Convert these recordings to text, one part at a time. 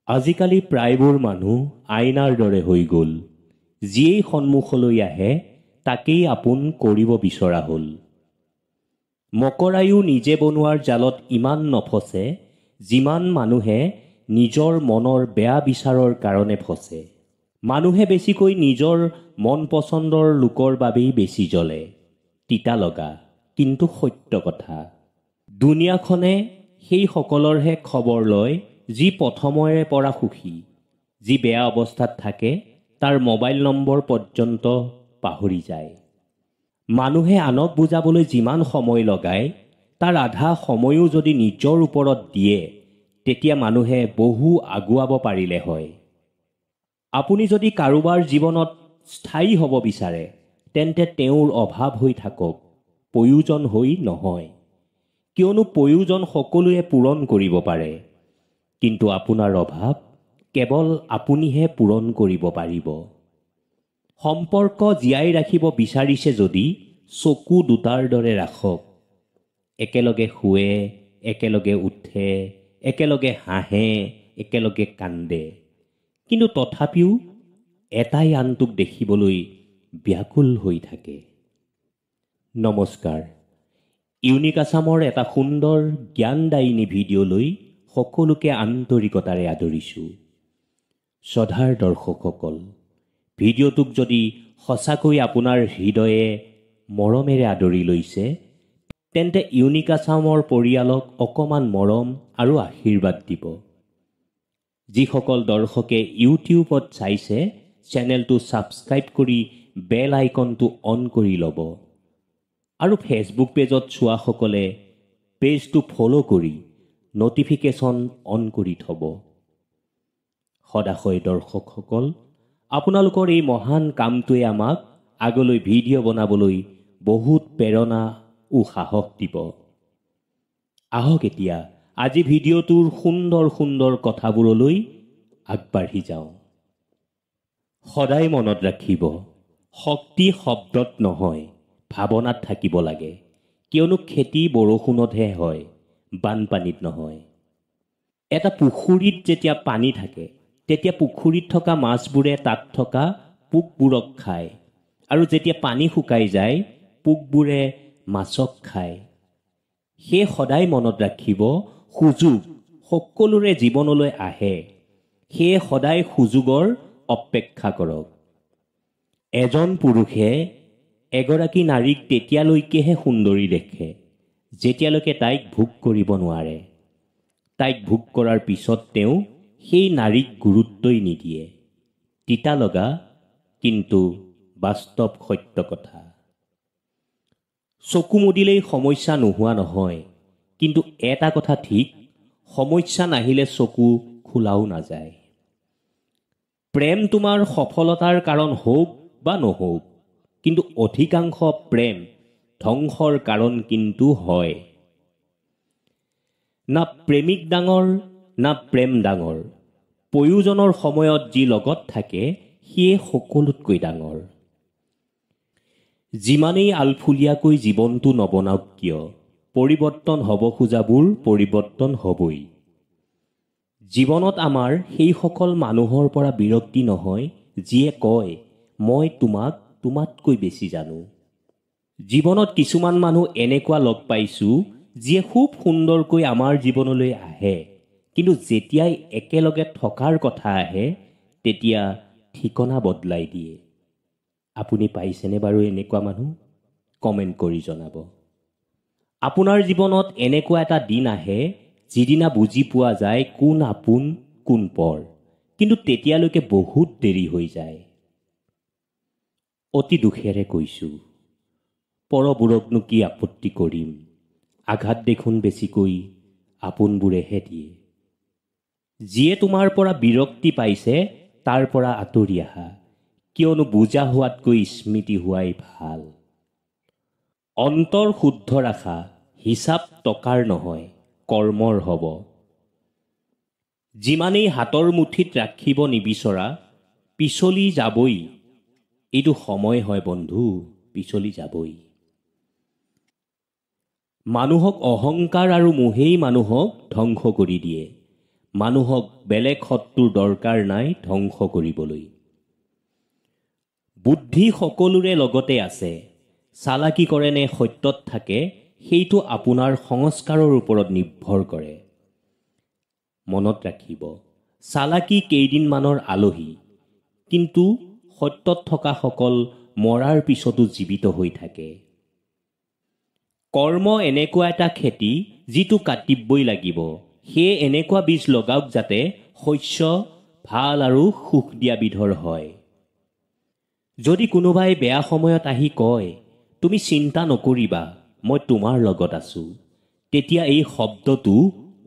আজিকালি প্ৰায়বোৰ মানুহ আইনাৰ দৰে হৈ গ'ল। যিয়েই সন্মুখলৈ আহে তাকেই আপোন কৰিব বিচৰা হ'ল। মকৰায়ো নিজে বনোৱাৰ জালত ইমান নফচে যিমান মানুহে নিজৰ মনৰ বেয়া বিচাৰৰ কাৰণে ফচে। মানুহে বেছিকৈ নিজৰ মন পচন্দৰ লোকৰ বাবেই বেছি জ্বলে। তিতা লগা কিন্তু সত্য কথা। দুনিয়াখনে সেই সকলৰহে খবৰ লয় যি প্ৰথমৰে পৰা সুখী। যি বেয়া অৱস্থাত থাকে তাৰ মোবাইল নম্বৰ পৰ্যন্ত পাহৰি যায়। মানুহে আনক বুজাবলৈ যিমান সময় লগায় তাৰ আধা সময়ো যদি নিজৰ ওপৰত দিয়ে তেতিয়া মানুহে বহু আগুৱাব পাৰিলে হয়। আপুনি যদি কাৰোবাৰ জীৱনত স্থায়ী হ'ব বিচাৰে তেন্তে তেওঁৰ অভাৱ হৈ থাকক, প্ৰয়োজন হৈ নহয়। কিয়নো প্ৰয়োজন সকলোৱে পূৰণ কৰিব পাৰে, কিন্তু আপোনাৰ অভাৱ কেৱল আপুনিহে পূৰণ কৰিব পাৰিব। সম্পৰ্ক জীয়াই ৰাখিব বিচাৰিছে যদি চকু দুটাৰ দৰে ৰাখক। একেলগে শুৱে, একেলগে উঠে, একেলগে হাঁহে, একেলগে কান্দে, কিন্তু তথাপিও এটাই আনটোক দেখিবলৈ ব্যাকুল হৈ থাকে। নমস্কাৰ। ইউনিক আছামৰ এটা সুন্দৰ জ্ঞানদায়িনী ভিডিঅ'লৈ সকলোকে আন্তৰিকতাৰে আদৰিছোঁ। শ্ৰদ্ধাৰ দৰ্শকসকল, ভিডিঅ'টোক যদি সঁচাকৈ আপোনাৰ হৃদয়ে মৰমেৰে আদৰি লৈছে তেন্তে ইউনিক আছামৰ পৰিয়ালক অকণমান মৰম আৰু আশীৰ্বাদ দিব। যিসকল দৰ্শকে ইউটিউবত চাইছে চেনেলটো ছাবস্ক্ৰাইব কৰি বেল আইকনটো অন কৰি ল'ব, আৰু ফেচবুক পেজত চোৱাসকলে পেজটো ফ'ল' কৰি ন'টিফিকেশ্যন অন কৰি থ'ব। সদাশয় দৰ্শকসকল, আপোনালোকৰ এই মহান কামটোৱে আমাক আগলৈ ভিডিঅ' বনাবলৈ বহুত প্ৰেৰণা ও সাহস দিব। আহক এতিয়া আজি ভিডিঅ'টোৰ সুন্দৰ সুন্দৰ কথাবোৰলৈ আগবাঢ়ি যাওঁ। সদায় মনত ৰাখিব, শক্তি শব্দত নহয় ভাৱনাত থাকিব লাগে। কিয়নো খেতি বৰষুণতহে হয়, বানপানীত নহয়। এটা পুখুৰীত যেতিয়া পানী থাকে তেতিয়া পুখুৰীত থকা মাছবোৰে তাত থকা পোকবোৰক খায়, আৰু যেতিয়া পানী শুকাই যায় পোকবোৰে মাছক খায়। সেয়ে সদায় মনত ৰাখিব, সুযোগ সকলোৰে জীৱনলৈ আহে, সেয়ে সদায় সুযোগৰ অপেক্ষা কৰক। এজন পুৰুষে এগৰাকী নাৰীক তেতিয়ালৈকেহে সুন্দৰী দেখে যেতিয়ালৈকে তাইক ভোগ কৰিব নোৱাৰে। তাইক ভোগ কৰাৰ পিছত তেওঁ সেই নাৰীক গুৰুত্বই নিদিয়ে। তিতা লগা কিন্তু বাস্তৱ সত্য কথা। চকু মুদিলেই সমস্যা নোহোৱা নহয়, কিন্তু এটা কথা ঠিক, সমস্যা নাহিলে চকু খোলাও নাযায়। প্ৰেম তোমাৰ সফলতাৰ কাৰণ হওক বা নহওক, কিন্তু অধিকাংশ প্ৰেম ধ্বংসৰ কাৰণ কিন্তু হয়। না প্ৰেমিক ডাঙৰ না প্ৰেম ডাঙৰ, প্ৰয়োজনৰ সময়ত যি লগত থাকে সিয়ে সকলোতকৈ ডাঙৰ। যিমানেই আলফুলীয়াকৈ জীৱনটো নবনাওক কিয়, পৰিৱৰ্তন হ'ব খোজাবোৰ পৰিৱৰ্তন হ'বই। জীৱনত আমাৰ সেইসকল মানুহৰ পৰা বিৰক্তি নহয় যিয়ে কয় মই তোমাক তোমাতকৈ বেছি জানো। জীৱনত কিছুমান মানুহ এনেকুৱা লগ পাইছোঁ যিয়ে খুব সুন্দৰকৈ আমাৰ জীৱনলৈ আহে, কিন্তু যেতিয়াই একেলগে থকাৰ কথা আহে তেতিয়া ঠিকনা বদলাই দিয়ে। আপুনি পাইছেনে বাৰু এনেকুৱা মানুহ? কমেণ্ট কৰি জনাব। আপোনাৰ জীৱনত এনেকুৱা এটা দিন আহে যিদিনা বুজি পোৱা যায় কোন আপোন কোন পৰ, কিন্তু তেতিয়ালৈকে বহুত দেৰি হৈ যায়। অতি দুখেৰে কৈছোঁ, পৰবোৰকনো কি আপত্তি কৰিম, আঘাত দেখোন বেছিকৈ আপোনবোৰেহে দিয়ে। যিয়ে তোমাৰ পৰা বিৰক্তি পাইছে তাৰ পৰা আঁতৰি আহা, কিয়নো বুজা হোৱাতকৈ স্মৃতি হোৱাই ভাল। অন্তৰ শুদ্ধ ৰাখা, হিচাপ টকাৰ নহয় কৰ্মৰ হ'ব। যিমানেই হাতৰ মুঠিত ৰাখিব নিবিচৰা পিছলি যাবই। এইটো সময় হয় বন্ধু, পিছলি যাবই। মানুহক অহংকাৰ আৰু মোহেই মানুহক ধ্বংস কৰি দিয়ে। মানুহক বেলেগ শত্ৰুৰ দৰকাৰ নাই ধ্বংস কৰিবলৈ। বুদ্ধি সকলোৰে লগতে আছে। চালাকি কৰে নে সত্যত থাকে সেইটো আপোনাৰ সংস্কাৰৰ ওপৰত নিৰ্ভৰ কৰে। মনত ৰাখিব, চালাকি কেইদিনমানৰ আলহী, কিন্তু সত্যত থকাসকল মৰাৰ পিছতো জীৱিত হৈ থাকে। কৰ্ম এনেকুৱা এটা খেতি যিটো কাটিবই লাগিব। সেয়ে এনেকুৱা বীজ লগাওক যাতে শস্য ভাল আৰু সুখ দিয়া বিধৰ হয়। যদি কোনোবাই বেয়া সময়ত আহি কয়, তুমি চিন্তা নকৰিবা, মই তোমাৰ লগত আছো, তেতিয়া এই শব্দটো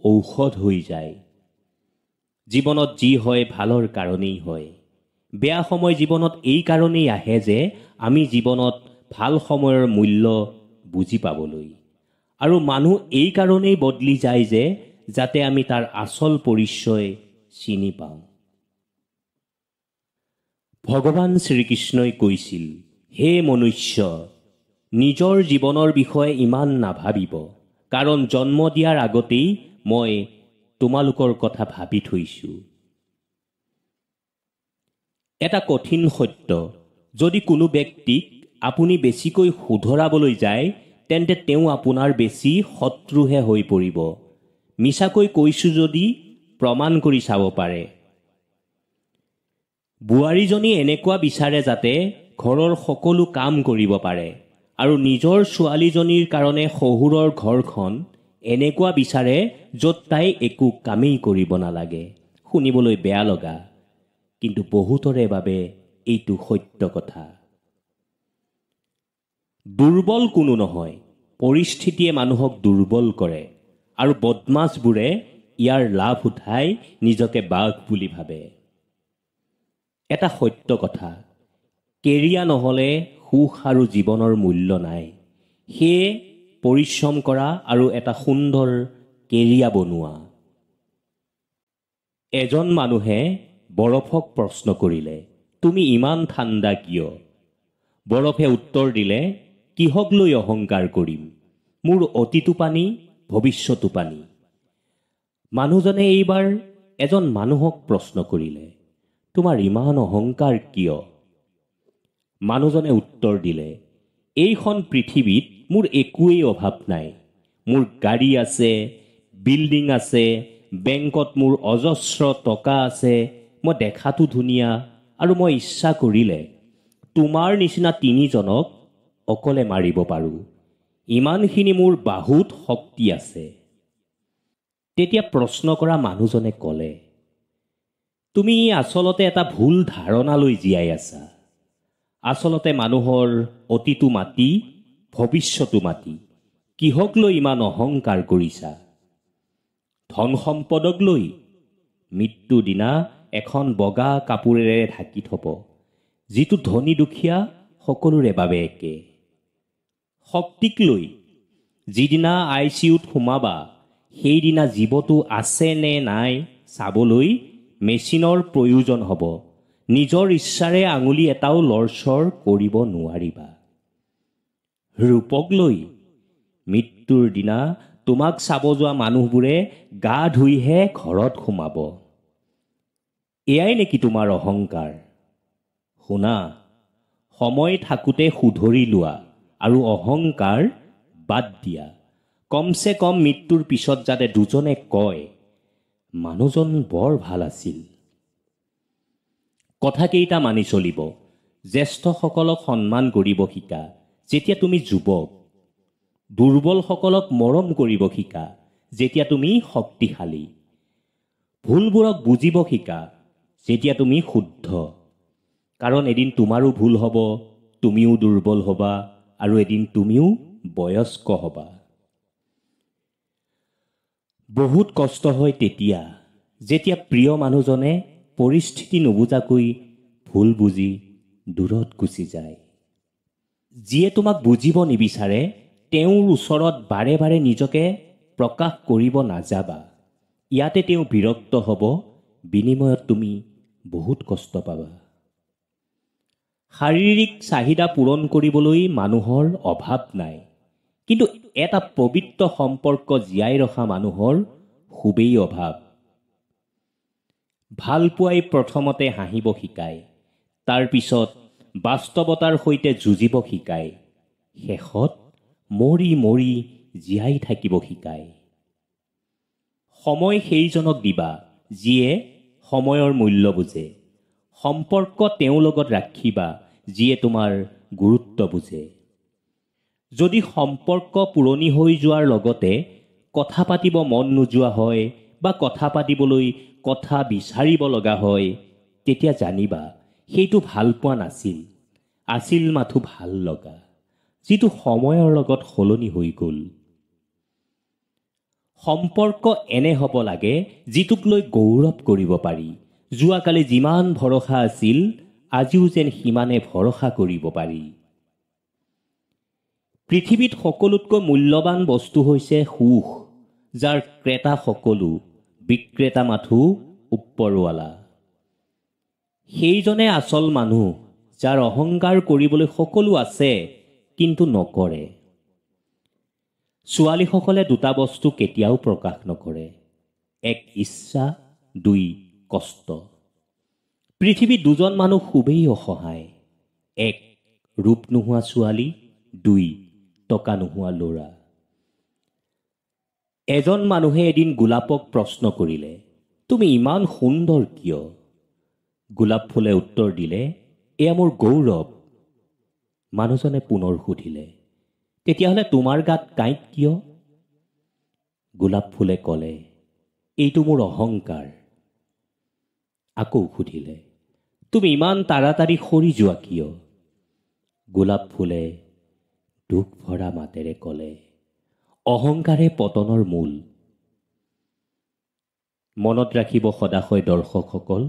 ঔষধ হৈ যায়। জীৱনত যি হয় ভালৰ কাৰণেই হয়। বেয়া সময় জীৱনত এই কাৰণেই আহে যে আমি জীৱনত ভাল সময়ৰ মূল্য বুজি পাবলৈ। আৰু মানুহ এই কাৰণেই বদলি যায় যে যাতে আমি তাৰ আচল পৰিচয় চিনি পাওঁ। ভগৱান শ্ৰীকৃষ্ণই কৈছিল, হে মনুষ্য, নিজৰ জীৱনৰ বিষয়ে ইমান নাভাবিব, কাৰণ জন্ম দিয়াৰ আগতেই মই তোমালোকৰ কথা ভাবি থৈছো। এটা কঠিন সত্য, যদি কোনো ব্যক্তিক আপুনি বেছিকৈ শুধৰাবলৈ যায় তেন্তে তেওঁ আপোনাৰ বেছি শত্ৰুহে হৈ পৰিব। মিছাকৈ কৈছো যদি প্ৰমাণ কৰি চাব পাৰে। বোৱাৰীজনী এনেকুৱা বিচাৰে যাতে ঘৰৰ সকলো কাম কৰিব পাৰে, আৰু নিজৰ ছোৱালীজনীৰ কাৰণে শহুৰৰ ঘৰখন এনেকুৱা বিচাৰে য'ত তাই একো কামেই কৰিব নালাগে। শুনিবলৈ বেয়া লগা, কিন্তু বহুতৰে বাবে এইটো সত্য কথা। দুৰ্বল কোনো নহয়, পৰিস্থিতিয়ে মানুহক দুৰ্বল কৰে, আৰু বদমাছবোৰে ইয়াৰ লাভ উঠাই নিজকে বাঘ বুলি ভাবে। এটা সত্য কথা, কেৰিয়া নহ'লে সুখ আৰু জীৱনৰ মূল্য নাই। সেয়ে পৰিশ্ৰম কৰা আৰু এটা সুন্দৰ কেৰিয়া বনোৱা। এজন মানুহে বৰফক প্ৰশ্ন কৰিলে, তুমি ইমান ঠাণ্ডা কিয়? বৰফে উত্তৰ দিলে, কিহক লৈ অহংকাৰ কৰিম? মোৰ অতীতো পানী, ভৱিষ্যতো পানী। মানুহজনে এইবাৰ এজন মানুহক প্ৰশ্ন কৰিলে, তোমাৰ ইমান অহংকাৰ কিয়? মানুহজনে উত্তৰ দিলে, এইখন পৃথিৱীত মোৰ একোৱেই অভাৱ নাই। মোৰ গাড়ী আছে, বিল্ডিং আছে, বেংকত মোৰ অজস্ৰ টকা আছে, মই দেখাতো ধুনীয়া, আৰু মই ইচ্ছা কৰিলে তোমাৰ নিচিনা 3জনক অকলে মাৰিব পাৰোঁ। ইমানখিনি মোৰ বাহুত শক্তি আছে। তেতিয়া প্ৰশ্ন কৰা মানুহজনে ক'লে, তুমি আচলতে এটা ভুল ধাৰণা লৈ জীয়াই আছা। আচলতে মানুহৰ অতীতো মাটি, ভৱিষ্যতো মাটি। কিহক লৈ ইমান অহংকাৰ কৰিছা? ধন সম্পদক লৈ? মৃত্যুৰ দিনা এখন বগা কাপোৰেৰে ঢাকি থব, যিটো ধনী দুখীয়া সকলোৰে বাবে একে। শক্তিক লৈ? যিদিনা ICUত সোমাবা সেইদিনা জীৱটো আছে নে নাই চাবলৈ মেচিনৰ প্ৰয়োজন হ'ব। নিজৰ ইচ্ছাৰে আঙুলি এটাও লৰচৰ কৰিব নোৱাৰিবা। ৰূপক লৈ? মৃত্যুৰ দিনা তোমাক চাব যোৱা মানুহবোৰে গা ধুইহে ঘৰত সোমাব। এয়াই নেকি তোমাৰ অহংকাৰ? শুনা, সময় থাকোঁতে শুধৰি লোৱা আৰু অহংকাৰ বাদ দিয়া। কমচে কম মৃত্যুৰ পিছত যাতে দুজনে কয়, মানুহজন বৰ ভাল আছিল। কথাকেইটা মানি চলিব। জ্যেষ্ঠসকলক সন্মান কৰিব শিকা যেতিয়া তুমি যুৱক। দুৰ্বলসকলক মৰম কৰিব শিকা যেতিয়া তুমি শক্তিশালী। ভুলবোৰক বুজিব শিকা যেতিয়া তুমি শুদ্ধ। কাৰণ এদিন তোমাৰো ভুল হ'ব, তুমিও দুৰ্বল হ'বা, আৰু এদিন তুমিও বয়স্ক হ'বা। বহুত কষ্ট হয় তেতিয়া, যেতিয়া প্ৰিয় মানুহজনে পৰিস্থিতি নুবুজাকৈ ভুল বুজি দূৰত গুচি যায়। যিয়ে তোমাক বুজিব নিবিচাৰে তেওঁৰ ওচৰত বাৰে বাৰে নিজকে প্ৰকাশ কৰিব নাযাবা। ইয়াতে তেওঁ বিৰক্ত হ'ব, বিনিময়ত তুমি বহুত কষ্ট পাবা। শাৰীৰিক চাহিদা পূৰণ কৰিবলৈ মানুহৰ অভাৱ নাই, কিন্তু এটা পবিত্ৰ সম্পৰ্ক জীয়াই ৰখা মানুহৰ খুবেই অভাৱ। ভালপোৱাই প্ৰথমতে হাঁহিব শিকায়, তাৰ পিছত বাস্তৱতাৰ সৈতে যুঁজিব শিকায়, শেষত মৰি মৰি জীয়াই থাকিব শিকায়। সময় সেইজনক দিবা যিয়ে সময়ৰ মূল্য বুজে। সম্পৰ্ক তেওঁৰ লগত ৰাখিবা যিয়ে তোমাৰ গুৰুত্ব বুজে। যদি সম্পৰ্ক পুৰণি হৈ যোৱাৰ লগতে কথা পাতিব মন নোযোৱা হয় বা কথা পাতিবলৈ কথা বিচাৰিব লগা হয়, তেতিয়া জানিবা সেইটো ভাল পোৱা নাছিল, আছিল মাথো ভাল লগা, যিটো সময়ৰ লগত সলনি হৈ গ'ল। সম্পৰ্ক এনে হ'ব লাগে যিটোক লৈ গৌৰৱ কৰিব পাৰি। যোৱাকালি যিমান ভৰসা আছিল, আজিও যেন সিমানে ভৰসা কৰিব পাৰি। পৃথিৱীত সকলোতকৈ মূল্যৱান বস্তু হৈছে সুখ, যাৰ ক্ৰেতা সকলো, বিক্ৰেতা মাথো ওপৰৱালা। সেইজনে আচল মানুহ, যাৰ অহংকাৰ কৰিবলৈ সকলো আছে কিন্তু নকৰে। ছোৱালীসকলে দুটা বস্তু কেতিয়াও প্ৰকাশ নকৰে, এক ইচ্ছা, দুই কষ্ট। পৃথিৱীত দুজন মানুহ খুবেই অসহায়, এক ৰূপ নোহোৱা ছোৱালী, দুই টকা নোহোৱা ল'ৰা। এজন মানুহে এদিন গোলাপক প্ৰশ্ন কৰিলে, তুমি ইমান সুন্দৰ কিয়? গোলাপ ফুলে উত্তৰ দিলে, এয়া মোৰ গৌৰৱ। মানুহজনে পুনৰ সুধিলে, তেতিয়াহ'লে তোমাৰ গাত কাঁইট কিয়? গোলাপ ফুলে ক'লে, এইটো মোৰ অহংকাৰ। আকৌ সুধিলে, তুমি ইমান তাড়াতাড়ি সৰি যোৱা কিয়? গোলাপ ফুলে দুখ ভৰা মাতেৰে ক'লে, অহংকাৰে পতনৰ মূল। মনত ৰাখিব সদাশয় দৰ্শকসকল,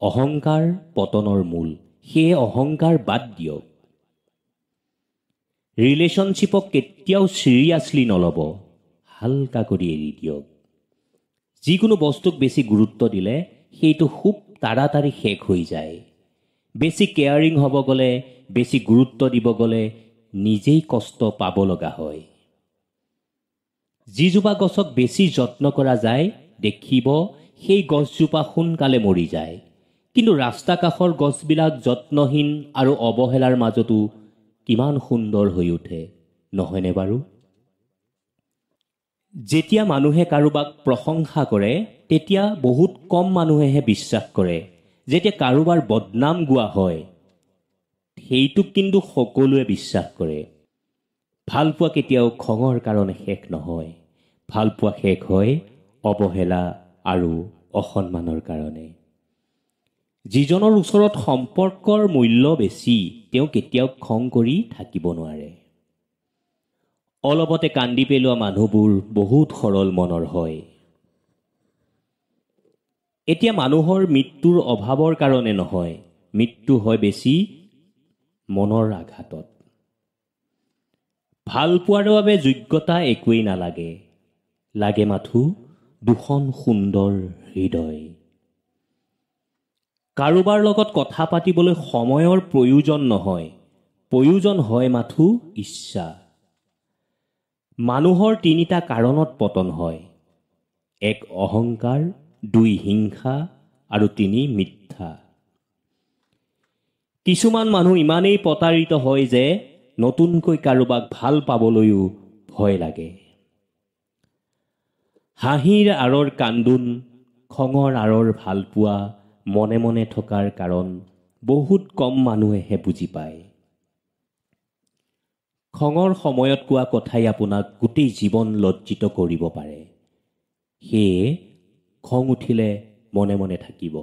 অহংকাৰ পতনৰ মূল, সেয়ে অহংকাৰ বাদ দিয়ক। ৰিলেশ্যনশ্বিপক কেতিয়াও চিৰিয়াছলি নল'ব, হালকা কৰি এৰি দিয়ক। যিকোনো বস্তুক বেছি গুৰুত্ব দিলে সেইটো খুব তাড়াতাড়ি শেষ হৈ যায়। বেছি কেয়াৰিং হ'ব গ'লে, বেছি গুৰুত্ব দিব গ'লে নিজেই কষ্ট পাব লগা হয়। যিজোপা গছক বেছি যত্ন কৰা যায়, দেখিব সেই গছজোপা সোনকালে মৰি যায়। কিন্তু ৰাস্তা কাষৰ গছবিলাক যত্নহীন আৰু অৱহেলাৰ মাজতো কিমান সুন্দৰ হৈ উঠে, নহয়নে বাৰু? যেতিয়া মানুহে কাৰোবাক প্ৰশংসা কৰে, তেতিয়া বহুত কম মানুহেহে বিশ্বাস কৰে। যেতিয়া কাৰোবাৰ বদনাম গোৱা হয়, সেইটোক কিন্তু সকলোৱে বিশ্বাস কৰে। ভালপোৱা কেতিয়াও খঙৰ কাৰণে শেষ নহয়, ভালপোৱা শেষ হয় অৱহেলা আৰু অসন্মানৰ কাৰণে। যিজনৰ ওচৰত সম্পৰ্কৰ মূল্য বেছি, তেওঁ কেতিয়াও খং কৰি থাকিব নোৱাৰে। অলপতে কান্দি পেলোৱা মানুহবোৰ বহুত সৰল মনৰ হয়। এতিয়া মানুহৰ মৃত্যুৰ অভাৱৰ কাৰণে নহয়, মৃত্যু হয় বেছি মনৰ আঘাতত। ভাল পোৱাৰ বাবে যোগ্যতা একোৱেই নালাগে, লাগে মাথো দুখন সুন্দৰ হৃদয়। কাৰোবাৰ লগত কথা পাতিবলৈ সময়ৰ প্ৰয়োজন নহয়, প্ৰয়োজন হয় মাথো ইচ্ছা। মানুহৰ তিনিটা কাৰণত পতন হয়, এক অহংকাৰ, দুই হিংসা আৰু তিনি মিথ্যা। কিছুমান মানুহ ইমানেই প্ৰতাৰিত হয় যে নতুনকৈ কাৰোবাক ভাল পাবলৈও ভয় লাগে। হাঁহিৰ আঁৰৰ কান্দোন, খঙৰ আঁৰৰ ভালপোৱা মনে মনে থকাৰ কাৰণ বহুত কম মানুহেহে বুজি পায়। খঙৰ সময়ত কোৱা কথাই আপোনাক গোটেই জীৱন লজ্জিত কৰিব পাৰে। সেয়ে খং উঠিলে মনে মনে থাকিব।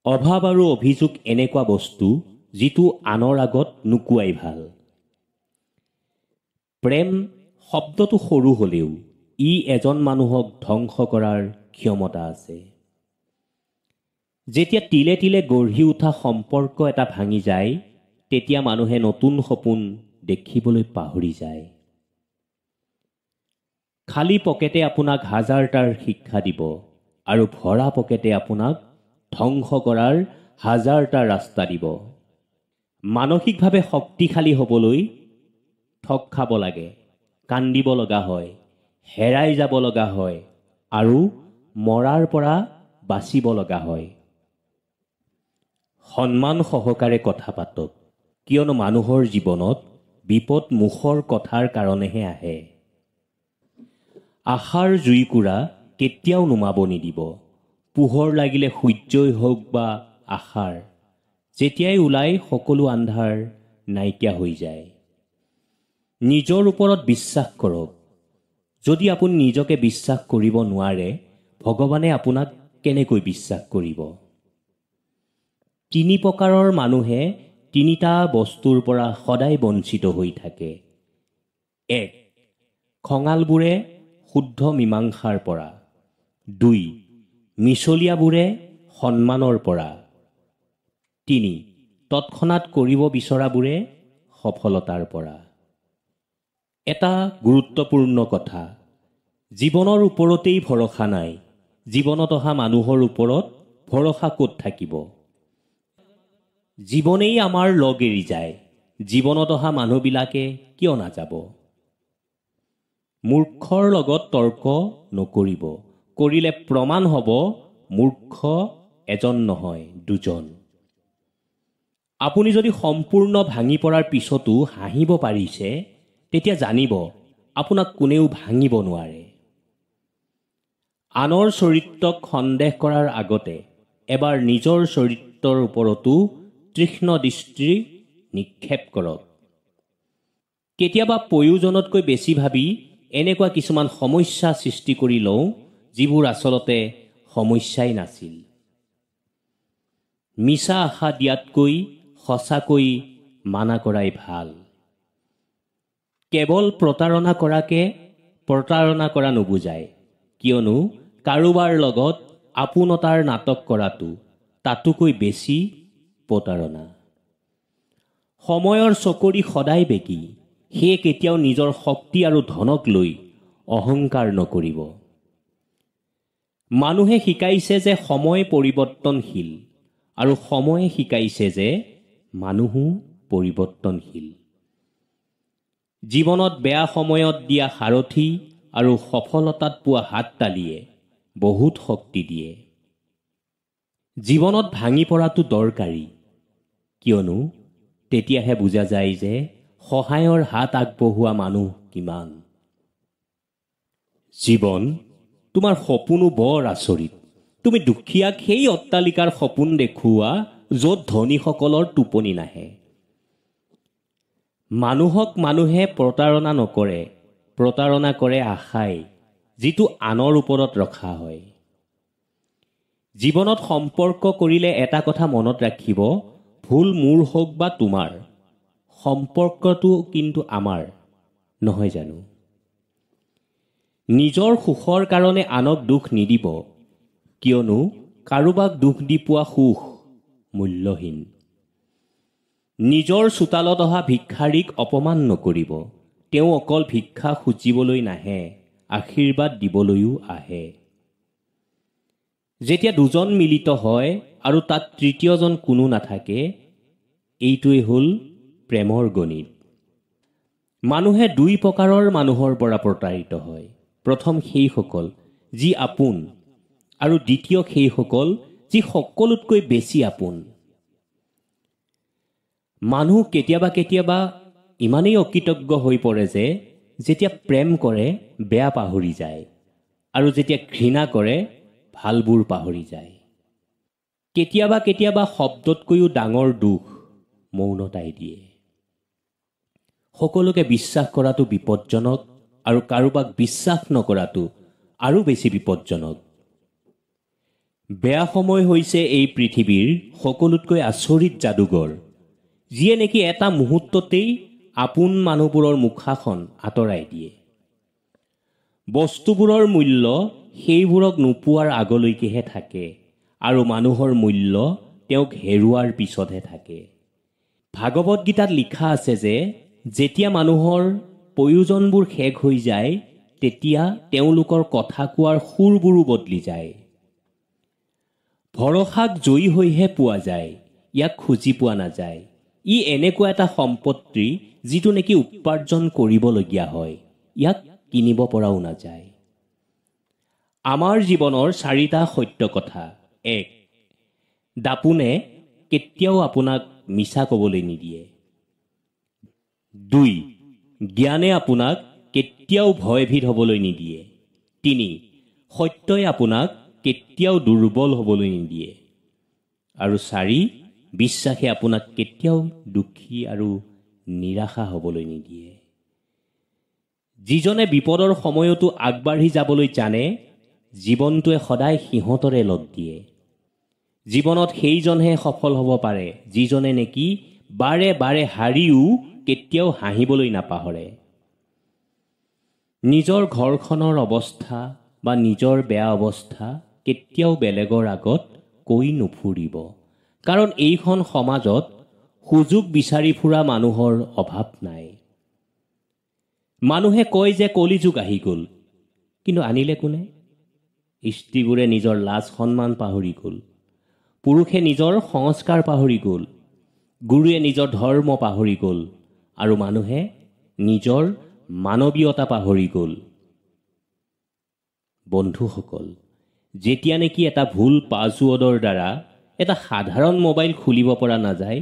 অভাৱ আৰু অভিযোগ এনেকুৱা বস্তু যিটো আনৰ আগত নুকুৱাই ভাল। প্ৰেম শব্দটো সৰু হ'লেও ই এজন মানুহক ধ্বংস কৰাৰ ক্ষমতা আছে। যেতিয়া তিলে তিলে গঢ়ি উঠা সম্পৰ্ক এটা ভাঙি যায়, তেতিয়া মানুহে নতুন সপোন দেখিবলৈ পাহৰি যায়। খালী পকেটে আপোনাক হাজাৰটাৰ শিক্ষা দিব আৰু ভৰা পকেটে আপোনাক ধ্বংস কৰাৰ হাজাৰটা ৰাস্তা দিব। মানসিকভাৱে শক্তিশালী হ'বলৈ ঠগ খাব লাগে, কান্দিব লগা হয়, হেৰাই যাব লগা হয় আৰু মৰাৰ পৰা বাচিব লগা হয়। সন্মান সহকাৰে কথা পাতক, কিয়নো মানুহৰ জীৱনত বিপদ মুখৰ কথাৰ কাৰণেহে আহে। আশাৰ জুইকুৰা কেতিয়াও নুমাব নিদিব। পোহৰ লাগিলে সূৰ্যই হওক বা আশাৰ, যেতিয়াই ওলাই সকলো আন্ধাৰ নাইকিয়া হৈ যায়। নিজৰ ওপৰত বিশ্বাস কৰক। যদি আপুনি নিজকে বিশ্বাস কৰিব নোৱাৰে, ভগৱানে আপোনাক কেনেকৈ বিশ্বাস কৰিব? 3 প্ৰকাৰৰ মানুহে 3টা বস্তুৰ পৰা সদায় বঞ্চিত হৈ থাকে। 1. খঙালবোৰে শুদ্ধ মীমাংসাৰ পৰা। 2. মিছলীয়াবোৰে সন্মানৰ পৰা। 3. তৎক্ষণাৎ কৰিব বিচৰাবোৰে সফলতাৰ পৰা। এটা গুৰুত্বপূৰ্ণ কথা, জীৱনৰ ওপৰতেই ভৰসা নাই, জীৱনত অহা মানুহৰ ওপৰত ভৰসা ক'ত থাকিব? জীৱনেই আমাৰ লগ এৰি যায়, জীৱনত অহা মানুহবিলাকে কিয় নাযাব? মূৰ্খৰ লগত তৰ্ক নকৰিব, কৰিলে প্ৰমাণ হ'ব মূৰ্খ এজন নহয়, 2জন। আপুনি যদি সম্পূৰ্ণ ভাঙি পৰাৰ পিছতো হাঁহিব পাৰিছে, তেতিয়া জানিব আপোনাক কোনেও ভাঙিব নোৱাৰে। আনৰ চৰিত্ৰক সন্দেহ কৰাৰ আগতে এবাৰ নিজৰ চৰিত্ৰৰ ওপৰতো তীক্ষ্ণ দৃষ্টি নিক্ষেপ কৰক। কেতিয়াবা প্ৰয়োজনতকৈ বেছি ভাবি এনেকুৱা কিছুমান সমস্যা সৃষ্টি কৰি লওঁ, যিবোৰ আচলতে সমস্যাই নাছিল। মিছা আশা দিয়াতকৈ সঁচাকৈ মানা কৰাই ভাল। কেৱল প্ৰতাৰণা কৰাকে প্ৰতাৰণা কৰা নুবুজায়, কিয়নো কাৰোবাৰ লগত আপোনতাৰ নাটক কৰাটো তাতোকৈ বেছি প্ৰতাৰণা। সময়ৰ চকৰি সদায় বেগী, সেয়ে কেতিয়াও নিজৰ শক্তি আৰু ধনক লৈ অহংকাৰ নকৰিব। মানুহে শিকাইছে যে সময় পৰিৱৰ্তনশীল, আৰু সময়ে শিকাইছে যে মানুহো পৰিৱৰ্তনশীল। জীৱনত বেয়া সময়ত দিয়া সাৰথি আৰু সফলতাত পোৱা হাততালিয়ে বহুত শক্তি দিয়ে। জীৱনত ভাঙি পৰাটো দৰকাৰী, কিয়নো তেতিয়াহে বুজা যায় যে সহায়ৰ হাত আগবঢ়োৱা মানুহ কিমান। জীৱন, তোমাৰ সপোনো বৰ আচৰিত। তুমি দুখীয়াক সেই অট্টালিকাৰ সপোন দেখুওৱা য'ত ধনীসকলৰ টোপনি নাহে। মানুহক মানুহে প্ৰতাৰণা নকৰে, প্ৰতাৰণা কৰে আশাই, যিটো আনৰ ওপৰত ৰখা হয়। জীৱনত সম্পৰ্ক কৰিলে এটা কথা মনত ৰাখিব, ভুল মোৰ হওক বা তোমাৰ, সম্পৰ্কটো কিন্তু আমাৰ, নহয় জানো? নিজৰ সুখৰ কাৰণে আনক দুখ নিদিব, কিয়নো কাৰোবাক দুখ দি পোৱা সুখ মূল্যহীন। নিজৰ চোতালত অহা ভিক্ষাৰীক অপমান নকৰিব, তেওঁ অকল ভিক্ষা খুজিবলৈ নাহে, আশীৰ্বাদ দিবলৈও আহে। যেতিয়া 2জন মিলিত হয় আৰু তাত তৃতীয়জন কোনো নাথাকে, এইটোৱে হ'ল প্ৰেমৰ গণিত। মানুহে 2 প্ৰকাৰৰ মানুহৰ পৰা প্ৰতাৰিত হয়। প্ৰথম সেইসকল যি আপোন, আৰু দ্বিতীয় সেইসকল যি সকলোতকৈ বেছি আপোন। মানুহ কেতিয়াবা কেতিয়াবা ইমানেই অকৃতজ্ঞ হৈ পৰে যে যেতিয়া প্ৰেম কৰে বেয়া পাহৰি যায়, আৰু যেতিয়া ঘৃণা কৰে ভালবোৰ পাহৰি যায়। কেতিয়াবা কেতিয়াবা শব্দতকৈও ডাঙৰ দুখ মৌনতাই দিয়ে। সকলোকে বিশ্বাস কৰাটো বিপদজনক, আৰু কাৰোবাক বিশ্বাস নকৰাটো আৰু বেছি বিপদজনক। বেয়া সময় হৈছে এই পৃথিৱীৰ সকলোতকৈ আচৰিত যাদুঘৰ, যিয়ে নেকি এটা মুহূৰ্ততেই আপোন মানুহবোৰৰ মুখাখন আঁতৰাই দিয়ে। বস্তুবোৰৰ মূল্য সেইবোৰক নোপোৱাৰ আগলৈকেহে থাকে, আৰু মানুহৰ মূল্য তেওঁক হেৰুৱাৰ পিছতহে থাকে। ভাগৱত গীতাত লিখা আছে যে যেতিয়া মানুহৰ প্ৰয়োজনবোৰ শেষ হৈ যায়, তেতিয়া তেওঁলোকৰ কথা কোৱাৰ সুৰবোৰো বদলি যায়। ভৰসাক জয়ী হৈহে পোৱা যায়, ইয়াক খুজি পোৱা নাযায়। ই এনেকুৱা এটা সম্পত্তি যিটো নেকি উপাৰ্জন কৰিবলগীয়া হয়, ইয়াক কিনিব পৰাও নাযায়। আমাৰ জীৱনৰ 4টা সত্য কথা। 1. দাপোনে কেতিয়াও আপোনাক মিছা ক'বলৈ নিদিয়ে। 2. জ্ঞানে আপোনাক কেতিয়াও ভয়ভীত হ'বলৈ নিদিয়ে। 3. সত্যই আপোনাক কেতিয়াও দুৰ্বল হ'বলৈ নিদিয়ে। আৰু 4. বিশ্বাসে আপোনাক কেতিয়াও দুখী আৰু নিৰাশা হ'বলৈ নিদিয়ে। যিজনে বিপদৰ সময়তো আগবাঢ়ি যাবলৈ জানে, জীৱনটোৱে সদায় সিহঁতৰে লগ দিয়ে। জীৱনত সেইজনহে সফল হ'ব পাৰে যিজনে নেকি বাৰে বাৰে হাৰিও কেতিয়াও হাঁহিবলৈ নাপাহৰে। নিজৰ ঘৰখনৰ অৱস্থা বা নিজৰ বেয়া অৱস্থা কেতিয়াও বেলেগৰ আগত কৈ নুফুৰিব, কাৰণ এইখন সমাজত সুযোগ বিচাৰি ফুৰা মানুহৰ অভাৱ নাই। মানুহে কয় যে কলিযুগ আহি গ'ল, কিন্তু আনিলে কোনে? স্ত্ৰীবোৰে নিজৰ লাজ সন্মান পাহৰি গ'ল, পুৰুষে নিজৰ সংস্কাৰ পাহৰি গ'ল, গুৰুৱে নিজৰ ধৰ্ম পাহৰি গ'ল, আৰু মানুহে নিজৰ মানৱীয়তা পাহৰি গ'ল। বন্ধুসকল, যেতিয়া নেকি এটা ভুল পাছৱৰ্ডৰ দ্বাৰা এটা সাধাৰণ মোবাইল খুলিব পৰা নাযায়,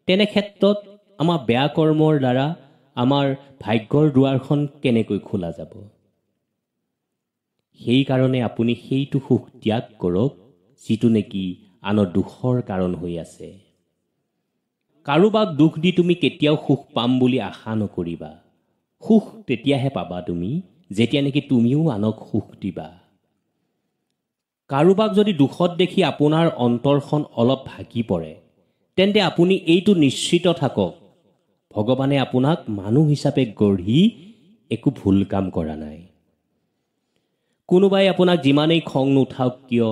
তেনে ক্ষেত্ৰত আমাৰ বেয়া কৰ্মৰ দ্বাৰা আমাৰ ভাগ্যৰ দুৱাৰখন কেনেকৈ খোলা যাব? সেইকাৰণে আপুনি সেইটো সুখ ত্যাগ কৰক যিটো নেকি আনৰ দুখৰ কাৰণ হৈ আছে। কাৰোবাক দুখ দি তুমি কেতিয়াও সুখ পাম বুলি আশা নকৰিবা। সুখ তেতিয়াহে পাবা তুমি যেতিয়া নেকি তুমিও আনক সুখ দিবা। কাৰোবাক যদি দুখত দেখি আপোনাৰ অন্তৰখন অলপ ভাগি পৰে, তেন্তে আপুনি এইটো নিশ্চিত থাকক, ভগৱানে আপোনাক মানুহ হিচাপে গঢ়ি একো ভুল কাম কৰা নাই। কোনোবাই আপোনাক যিমানেই খং নুঠাওক কিয়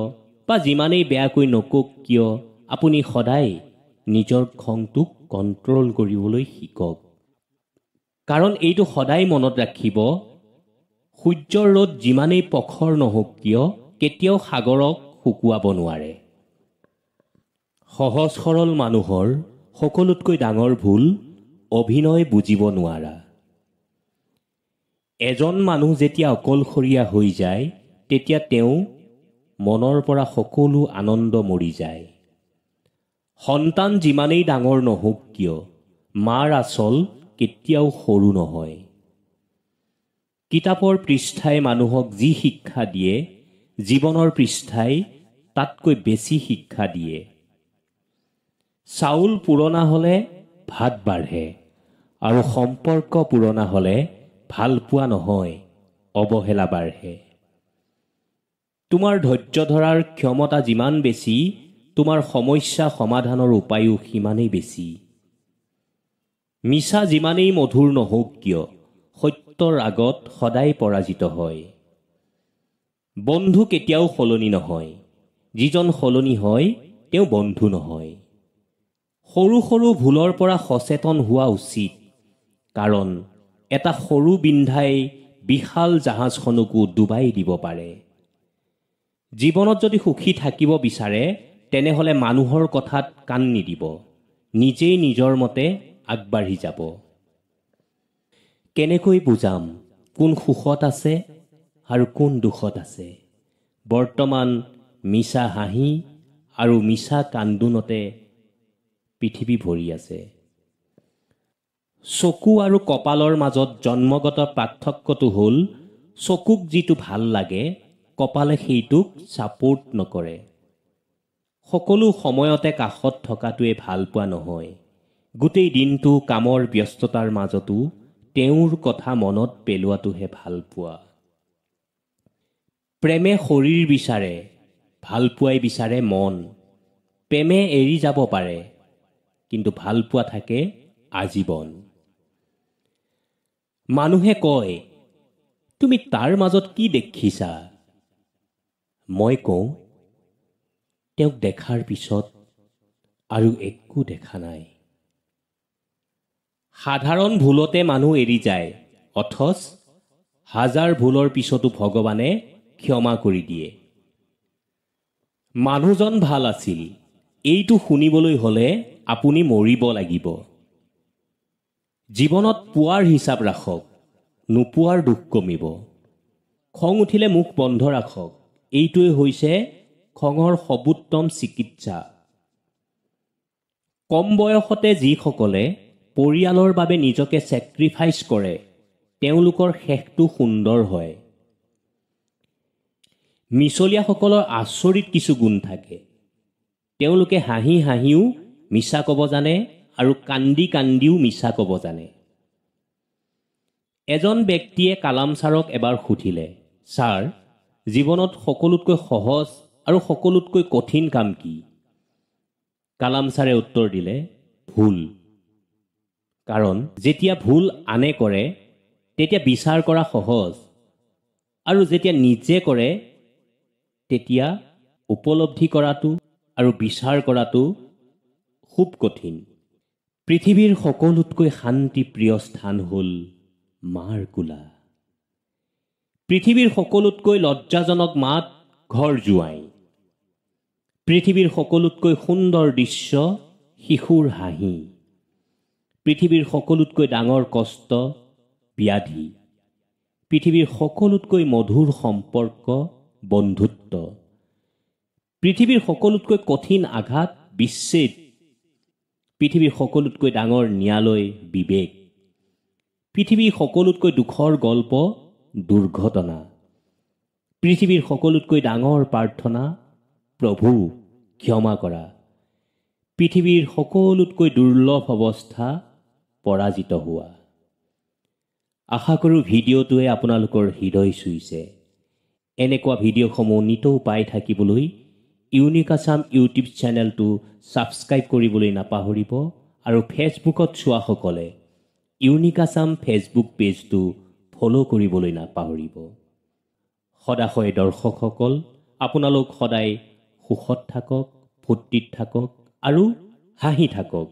বা যিমানেই বেয়াকৈ নকওক কিয়, আপুনি সদায় নিজৰ খংটোক কণ্ট্ৰল কৰিবলৈ শিকক। কাৰণ এইটো সদায় মনত ৰাখিব, সূৰ্যৰ ৰ'দ যিমানেই প্ৰখৰ নহওক কিয় কেতিয়াও সাগৰক শুকুৱাব নোৱাৰে। সহজ সৰল মানুহৰ সকলোতকৈ ডাঙৰ ভুল অভিনয় বুজিব নোৱাৰা। এজন মানুহ যেতিয়া অকলশৰীয়া হৈ যায়, তেতিয়া তেওঁ মনৰ পৰা সকলো আনন্দ মৰি যায়। সন্তান যিমানেই ডাঙৰ নহওক কিয়, মাৰ আঁচল কেতিয়াও সৰু নহয়। কিতাপৰ পৃষ্ঠাই মানুহক যি শিক্ষা দিয়ে, জীৱনৰ পৃষ্ঠাই তাতকৈ বেছি শিক্ষা দিয়ে। চাউল পুৰণা হ'লে ভাত বাঢ়ে, আৰু সম্পৰ্ক পুৰণা হ'লে ভাল পোৱা নহয়, অৱহেলা বাঢ়ে। তোমাৰ ধৈৰ্য ধৰাৰ ক্ষমতা যিমান বেছি, তোমাৰ সমস্যা সমাধানৰ উপায়ো সিমানেই বেছি। মিছা যিমানেই মধুৰ নহওক কিয়, সত্যৰ আগত সদায় পৰাজিত হয়। বন্ধু কেতিয়াও সলনি নহয়, যিজন সলনি হয় তেওঁ বন্ধু নহয়। সৰু সৰু ভুলৰ পৰা সচেতন হোৱা উচিত, কাৰণ এটা সৰু বিন্ধাই বিশাল জাহাজখনকো ডুবাই দিব পাৰে। জীৱনত যদি সুখী থাকিব বিচাৰে, তেনেহ'লে মানুহৰ কথাত কাণ নিদিব, নিজেই নিজৰ মতে আগবাঢ়ি যাব। কেনেকৈ বুজাম কোন সুখত আছে আৰু কোন দুখত আছে? বৰ্তমান মিছা হাঁহি আৰু মিছা কান্দোনতে পৃথিৱী ভৰি আছে। চকু আৰু কপালৰ মাজত জন্মগত পাৰ্থক্যটো হ'ল, চকুক যিটো ভাল লাগে কপালে সেইটোক ছাপোৰ্ট নকৰে। সকলো সময়তে কাষত থকাটোৱে ভাল পোৱা নহয়, গোটেই দিনটো কামৰ ব্যস্ততাৰ মাজতো তেওঁৰ কথা মনত পেলোৱাটোহে ভাল পোৱা। প্ৰেমে শৰীৰ বিচাৰে, ভাল পোৱাই বিচাৰে মন। প্ৰেমে এৰি যাব পাৰে, কিন্তু ভাল পোৱা থাকে আজীৱন। মানুহে কয়, তুমি তাৰ মাজত কি দেখিছা? মই কওঁ, তেওঁক দেখাৰ পিছত আৰু একো দেখা নাই। সাধাৰণ ভুলতে মানুহ এৰি যায়, অথচ হাজাৰ ভুলৰ পিছতো ভগৱানে ক্ষমা কৰি দিয়ে। মানুহজন ভাল আছিল, এইটো শুনিবলৈ হ'লে আপুনি মৰিব লাগিব। জীৱনত পোৱাৰ হিচাপ ৰাখক, নোপোৱাৰ দুখ কমিব। খং উঠিলে মুখ বন্ধ ৰাখক, এইটোৱে হৈছে খঙৰ সৰ্বোত্তম চিকিৎসা। কম বয়সতে যিসকলে পৰিয়ালৰ বাবে নিজকে ছেক্ৰিফাইচ কৰে তেওঁলোকৰ শেষটো সুন্দৰ হয়। মিছলীয়াসকলৰ আচৰিত কিছু গুণ থাকে। তেওঁলোকে হাঁহি হাঁহিও মিছা ক'ব জানে আৰু কান্দি কান্দিও মিছা ক'ব জানে। এজন ব্যক্তিয়ে কালাম ছাৰক এবাৰ সুধিলে, ছাৰ, জীৱনত সকলোতকৈ সহজ আৰু সকলোতকৈ কঠিন কাম কি? কালাম ছাৰে উত্তৰ দিলে, ভুল। কাৰণ যেতিয়া ভুল আনে কৰে তেতিয়া বিচাৰ কৰা সহজ, আৰু যেতিয়া নিজে কৰে তেতিয়া উপলব্ধি কৰাটো আৰু বিচাৰ কৰাটো খুব কঠিন। পৃথিৱীৰ সকলোতকৈ শান্তিপ্ৰিয় স্থান হ'ল মাৰ কোলা। পৃথিৱীৰ সকলোতকৈ লজ্জাজনক মাত ঘৰ জোঁৱাই। পৃথিৱীৰ সকলোতকৈ সুন্দৰ দৃশ্য শিশুৰ হাঁহি। পৃথিৱীৰ সকলোতকৈ ডাঙৰ কষ্ট ব্যাধি। পৃথিৱীৰ সকলোতকৈ মধুৰ সম্পৰ্ক বন্ধুত্ব। পৃথিৱীৰ সকলোতকৈ কঠিন আঘাত বিচ্ছেদ। পৃথিৱীৰ সকলোতকৈ ডাঙৰ ন্যায়ালয় বিবেক। পৃথিৱীৰ সকলোতকৈ দুখৰ গল্প দুৰ্ঘটনা। পৃথিৱীৰ সকলোতকৈ ডাঙৰ প্ৰাৰ্থনা প্ৰভু ক্ষমা কৰা। পৃথিৱীৰ সকলোতকৈ দুৰ্লভ অৱস্থা পৰাজিত হোৱা। আশা কৰোঁ ভিডিঅ'টোৱে আপোনালোকৰ হৃদয় চুইছে। এনেকুৱা ভিডিঅ'সমূহ নিতৌ পাই থাকিবলৈ ইউনিক আছাম ইউটিউব চেনেলটো ছাবস্ক্ৰাইব কৰিবলৈ নাপাহৰিব আৰু ফেচবুকত চোৱাসকলে ইউনিক আছাম ফেচবুক পেজটো ফ'ল' কৰিবলৈ নাপাহৰিব। সদাশয় দৰ্শকসকল, আপোনালোক সদায় সুখত থাকক, ফূৰ্তিত থাকক আৰু হাঁহি থাকক।